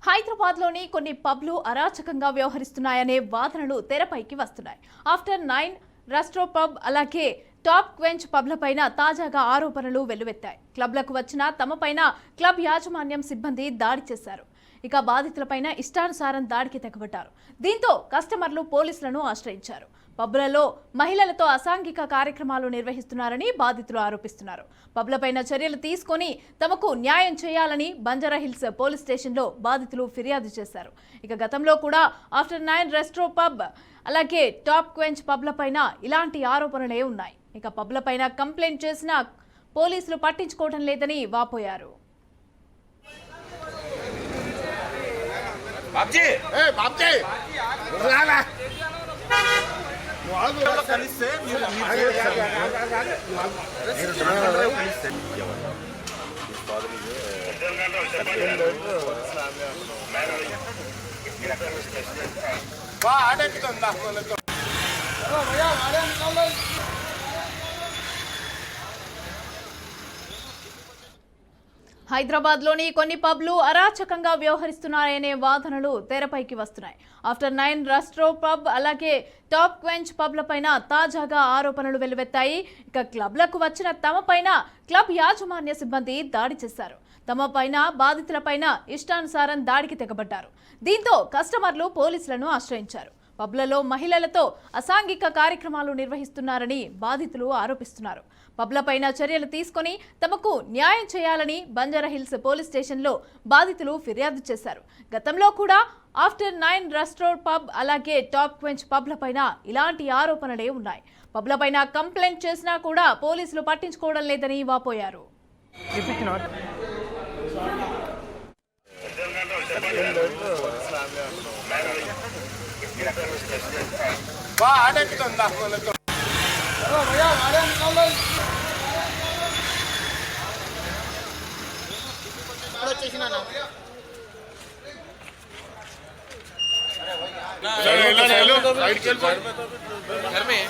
హైదరాబాద్లోని కొన్ని పబ్లు అరాచకంగా వ్యవహరిస్తున్నాయనే వాదనలు తెరపైకి వస్తున్నాయి. ఆఫ్టర్ 9 రెస్ట్రో పబ్ అలాగే టాప్ క్వెంచ్ పబ్లపైన తాజాగా ఆరోపణలు వెల్లువెత్తాయి. క్లబ్లకు వచ్చిన తమపైన క్లబ్ యాజమాన్యం సిబ్బంది దాడి చేశారు. ఇక బాధితులపైన ఇష్టానుసారం దాడికి తెగబడ్డారు. దీంతో కస్టమర్లు పోలీసులను ఆశ్రయించారు. పబ్లలో మహిళలతో అసాంఘిక కార్యక్రమాలు నిర్వహిస్తున్నారని బాధితులు ఆరోపిస్తున్నారు. పబ్లపైన చర్యలు తీసుకొని తమకు న్యాయం చేయాలని బంజారాహిల్స్ పోలీస్ స్టేషన్లో బాధితులు ఫిర్యాదు చేశారు. ఇక గతంలో కూడా ఆఫ్టర్ 9 రెస్ట్రో పబ్ అలాగే టాప్ క్వెంచ్ పబ్లపైన ఇలాంటి ఆరోపణలే ఉన్నాయి. ఇక పబ్లపైన కంప్లైంట్ చేసినా పోలీసులు పట్టించుకోవడం లేదని వాపోయారు. కలిస్తే హైదరాబాద్లోని కొన్ని పబ్లు అరాచకంగా వ్యవహరిస్తున్నాయనే వాదనలు తెరపైకి వస్తున్నాయి. ఆఫ్టర్ 9 రెస్ట్రో పబ్ అలాగే టాప్ క్వెంచ్ పబ్లపైన తాజాగా ఆరోపణలు వెల్లువెత్తాయి. ఇక క్లబ్లకు వచ్చిన తమపైన క్లబ్ యాజమాన్య సిబ్బంది దాడి చేశారు. తమపైన బాధితులపైన ఇష్టానుసారం దాడికి తెగబడ్డారు. దీంతో కస్టమర్లు పోలీసులను ఆశ్రయించారు. పబ్లలో మహిళలతో అసాంఘిక కార్యక్రమాలు నిర్వహిస్తున్నారని బాధితులు ఆరోపిస్తున్నారు. పబ్లపైన చర్యలు తీసుకొని తమకు న్యాయం చేయాలని బంజారాహిల్స్ పోలీస్ స్టేషన్లో బాధితులు ఫిర్యాదు చేశారు. గతంలో కూడా ఆఫ్టర్ 9 రెస్ట్రో పబ్ అలాగే టాప్ క్వెంచ్ పబ్లపైన ఇలాంటి ఆరోపణలే ఉన్నాయి. పబ్లపైన కంప్లైంట్ చేసినా కూడా పోలీసులు పట్టించుకోవడం లేదని వాపోయారు. घर में